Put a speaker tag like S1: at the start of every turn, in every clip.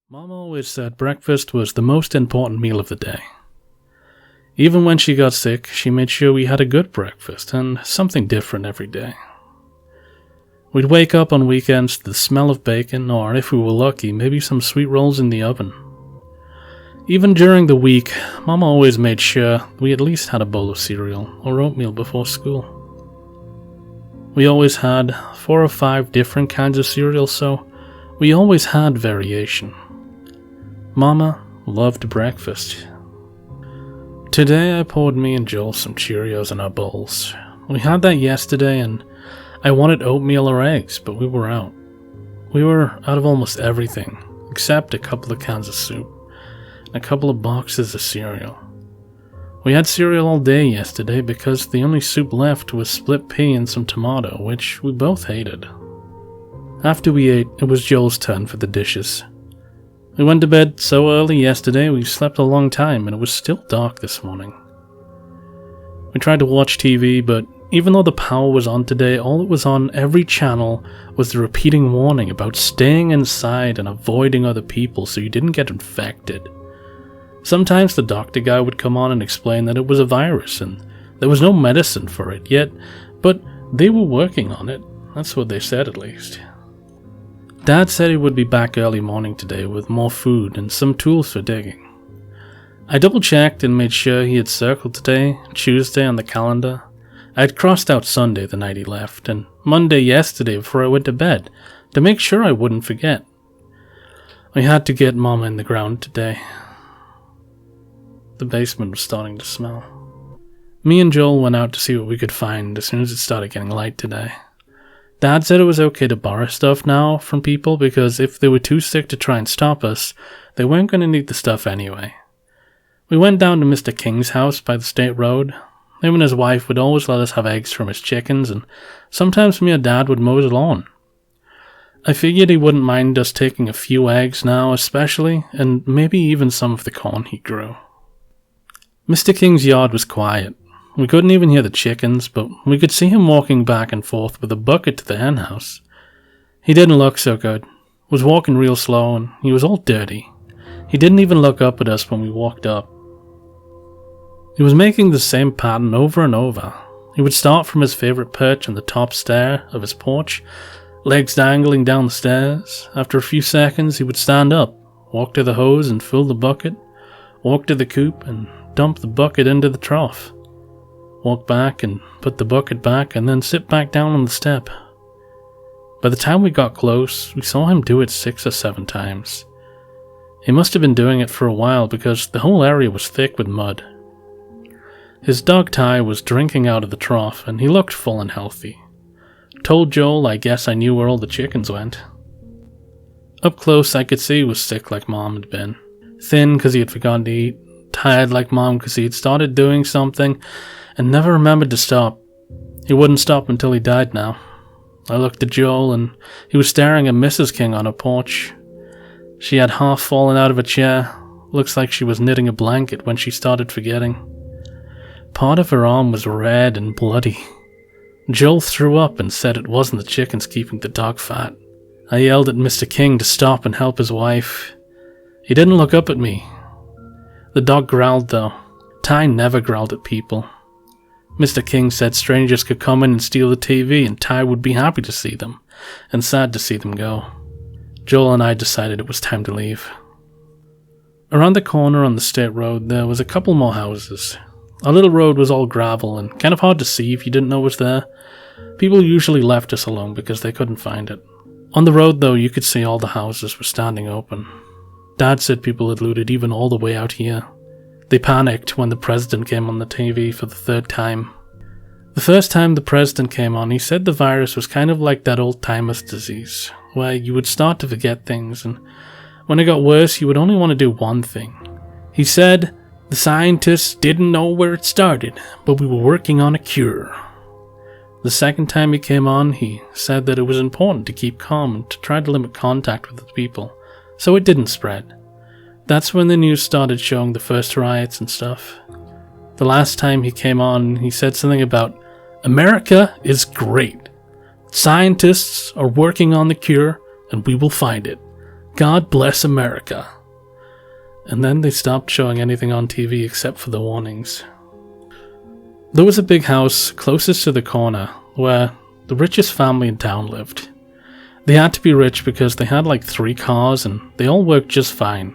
S1: Mom always said breakfast was the most important meal of the day. Even when she got sick, she made sure we had a good breakfast and something different every day. We'd wake up on weekends to the smell of bacon, or if we were lucky, maybe some sweet rolls in the oven. Even during the week, Mom always made sure we at least had a bowl of cereal or oatmeal before school. We always had 4 or 5 different kinds of cereal, so we always had variation. Mama loved breakfast. Today I poured me and Joel some Cheerios in our bowls. We had that yesterday and I wanted oatmeal or eggs, but we were out. We were out of almost everything, except a couple of cans of soup and a couple of boxes of cereal. We had cereal all day yesterday because the only soup left was split pea and some tomato, which we both hated. After we ate, it was Joel's turn for the dishes. We went to bed so early yesterday we slept a long time and it was still dark this morning. We tried to watch TV, but even though the power was on today, all that was on every channel was the repeating warning about staying inside and avoiding other people so you didn't get infected. Sometimes the doctor guy would come on and explain that it was a virus and there was no medicine for it yet, but they were working on it. That's what they said at least. Dad said he would be back early morning today with more food and some tools for digging. I double checked and made sure he had circled today, Tuesday on the calendar. I had crossed out Sunday the night he left, and Monday yesterday before I went to bed, to make sure I wouldn't forget. We had to get Mama in the ground today. The basement was starting to smell. Me and Joel went out to see what we could find as soon as it started getting light today. Dad said it was okay to borrow stuff now from people because if they were too sick to try and stop us, they weren't going to need the stuff anyway. We went down to Mr. King's house by the state road. Him and his wife would always let us have eggs from his chickens, and sometimes me or Dad would mow his lawn. I figured he wouldn't mind us taking a few eggs now especially, and maybe even some of the corn he grew. Mr. King's yard was quiet. We couldn't even hear the chickens, but we could see him walking back and forth with a bucket to the hen house. He didn't look so good, was walking real slow, and he was all dirty. He didn't even look up at us when we walked up. He was making the same pattern over and over. He would start from his favorite perch on the top stair of his porch, legs dangling down the stairs. After a few seconds, he would stand up, walk to the hose and fill the bucket, walk to the coop and dump the bucket into the trough. Walk back and put the bucket back and then sit back down on the step. By the time we got close, we saw him do it 6 or 7 times. He must have been doing it for a while because the whole area was thick with mud. His dog Ty was drinking out of the trough and he looked full and healthy. Told Joel I guess I knew where all the chickens went. Up close I could see he was sick like Mom had been. Thin because he had forgotten to eat. Tired like Mom because he had started doing something and never remembered to stop. He wouldn't stop until he died now. I looked at Joel and he was staring at Mrs. King on her porch. She had half fallen out of a chair. Looks like she was knitting a blanket when she started forgetting. Part of her arm was red and bloody. Joel threw up and said it wasn't the chickens keeping the dog fat. I yelled at Mr. King to stop and help his wife. He didn't look up at me. The dog growled though. Ty never growled at people. Mr. King said strangers could come in and steal the TV and Ty would be happy to see them, and sad to see them go. Joel and I decided it was time to leave. Around the corner on the state road there was a couple more houses. Our little road was all gravel and kind of hard to see if you didn't know it was there. People usually left us alone because they couldn't find it. On the road though you could see all the houses were standing open. Dad said people had looted even all the way out here. They panicked when the president came on the TV for the 3rd time. The first time the president came on, he said the virus was kind of like that old-timers disease, where you would start to forget things, and when it got worse, you would only want to do one thing. He said, the scientists didn't know where it started, but we were working on a cure. The second time he came on, he said that it was important to keep calm and to try to limit contact with the people, so it didn't spread. That's when the news started showing the first riots and stuff. The last time he came on, he said something about, America is great. Scientists are working on the cure, and we will find it. God bless America. And then they stopped showing anything on TV except for the warnings. There was a big house closest to the corner where the richest family in town lived. They had to be rich because they had like 3 cars and they all worked just fine.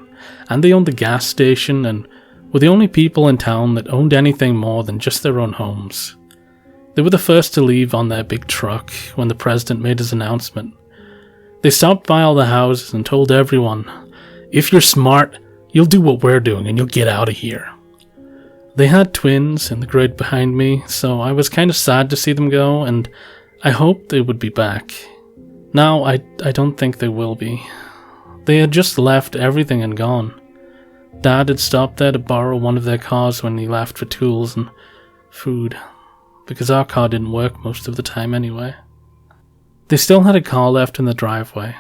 S1: And they owned the gas station and were the only people in town that owned anything more than just their own homes. They were the first to leave on their big truck when the president made his announcement. They stopped by all the houses and told everyone, "If you're smart, you'll do what we're doing and you'll get out of here." They had twins in the grade behind me, so I was kind of sad to see them go, and I hoped they would be back. Now, I don't think they will be. They had just left everything and gone. Dad had stopped there to borrow one of their cars when he left for tools and food, because our car didn't work most of the time anyway. They still had a car left in the driveway.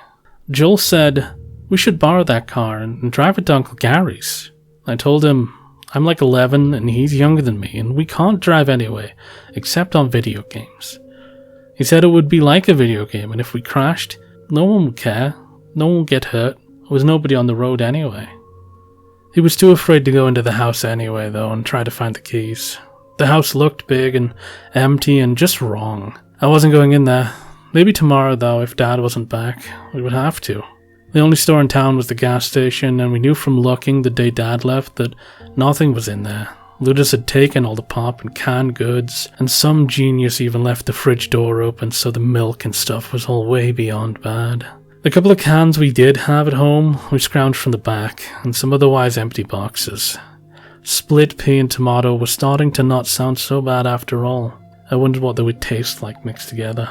S1: Joel said, "We should borrow that car and drive it to Uncle Gary's." I told him, I'm like 11 and he's younger than me and we can't drive anyway, except on video games. He said it would be like a video game and if we crashed, no one would care, no one would get hurt, there was nobody on the road anyway. He was too afraid to go into the house anyway though and try to find the keys. The house looked big and empty and just wrong. I wasn't going in there. Maybe tomorrow though, if Dad wasn't back, we would have to. The only store in town was the gas station, and we knew from looking the day Dad left that nothing was in there. Looters had taken all the pop and canned goods, and some genius even left the fridge door open so the milk and stuff was all way beyond bad. The couple of cans we did have at home we scrounged from the back, and some otherwise empty boxes. Split pea and tomato was starting to not sound so bad after all. I wondered what they would taste like mixed together.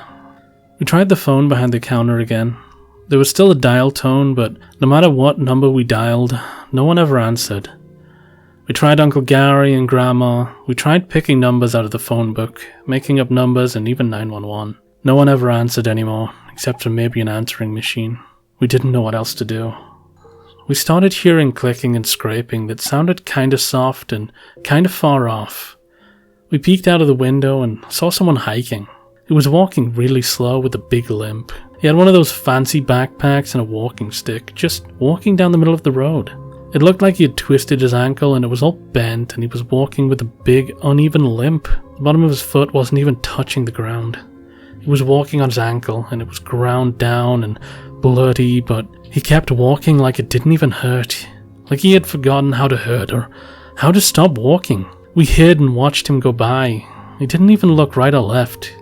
S1: We tried the phone behind the counter again. There was still a dial tone, but no matter what number we dialed, no one ever answered. We tried Uncle Gary and Grandma. We tried picking numbers out of the phone book, making up numbers and even 911. No one ever answered anymore, except for maybe an answering machine. We didn't know what else to do. We started hearing clicking and scraping that sounded kinda soft and kinda far off. We peeked out of the window and saw someone hiking. He was walking really slow with a big limp. He had one of those fancy backpacks and a walking stick, just walking down the middle of the road. It looked like he had twisted his ankle and it was all bent and he was walking with a big, uneven limp. The bottom of his foot wasn't even touching the ground. He was walking on his ankle and it was ground down and bloody, but he kept walking like it didn't even hurt. Like he had forgotten how to hurt or how to stop walking. We hid and watched him go by. He didn't even look right or left.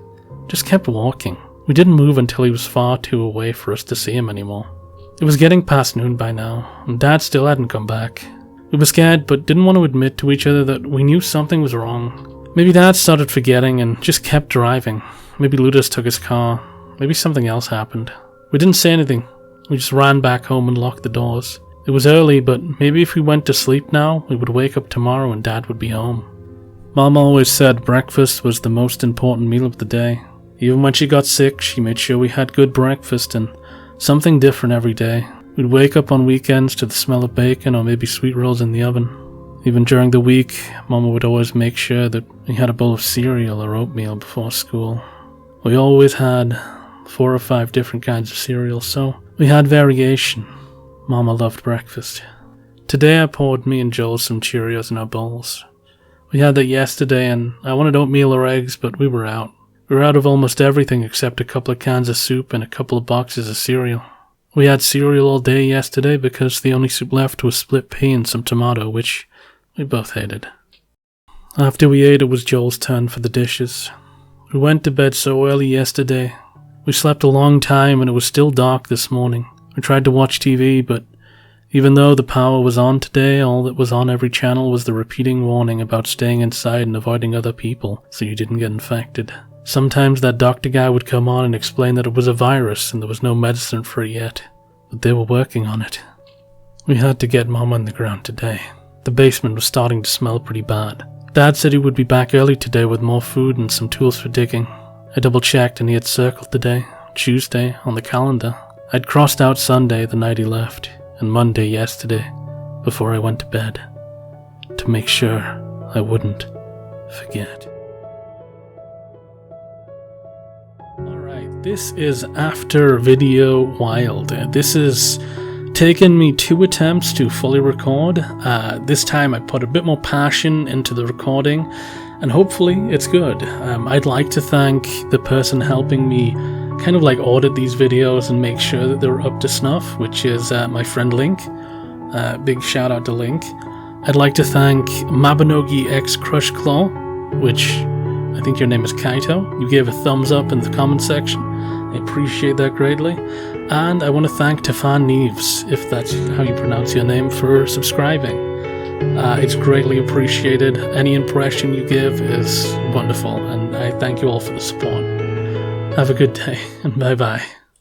S1: Just kept walking. We didn't move until he was far too away for us to see him anymore. It was getting past noon by now, and Dad still hadn't come back. We were scared, but didn't want to admit to each other that we knew something was wrong. Maybe Dad started forgetting and just kept driving. Maybe Ludus took his car. Maybe something else happened. We didn't say anything. We just ran back home and locked the doors. It was early, but maybe if we went to sleep now, we would wake up tomorrow and Dad would be home. Mom always said breakfast was the most important meal of the day. Even when she got sick, she made sure we had good breakfast and something different every day. We'd wake up on weekends to the smell of bacon or maybe sweet rolls in the oven. Even during the week, Mama would always make sure that we had a bowl of cereal or oatmeal before school. We always had 4 or 5 different kinds of cereal, so we had variation. Mama loved breakfast. Today I poured me and Joel some Cheerios in our bowls. We had that yesterday and I wanted oatmeal or eggs, but we were out. We were out of almost everything except a couple of cans of soup and a couple of boxes of cereal. We had cereal all day yesterday because the only soup left was split pea and some tomato, which we both hated. After we ate, it was Joel's turn for the dishes. We went to bed so early yesterday. We slept a long time and it was still dark this morning. We tried to watch TV, but even though the power was on today, all that was on every channel was the repeating warning about staying inside and avoiding other people so you didn't get infected. Sometimes that doctor guy would come on and explain that it was a virus and there was no medicine for it yet, but they were working on it. We had to get Mama on the ground today. The basement was starting to smell pretty bad. Dad said he would be back early today with more food and some tools for digging. I double checked and he had circled the day, Tuesday, on the calendar. I'd crossed out Sunday the night he left, and Monday yesterday, before I went to bed, to make sure I wouldn't forget. Alright, this is After Video Wild. This is taken me 2 attempts to fully record. This time I put a bit more passion into the recording, and hopefully it's good. I'd like to thank the person helping me kind of like audit these videos and make sure that they're up to snuff, which is my friend Link. Big shout out to Link. I'd like to thank Mabinogi X Crush Claw, which I think your name is Kaito. You gave a thumbs up in the comment section. I appreciate that greatly. And I want to thank Tefan Neves, if that's how you pronounce your name, for subscribing. It's greatly appreciated. Any impression you give is wonderful, and I thank you all for the support. Have a good day, and bye-bye.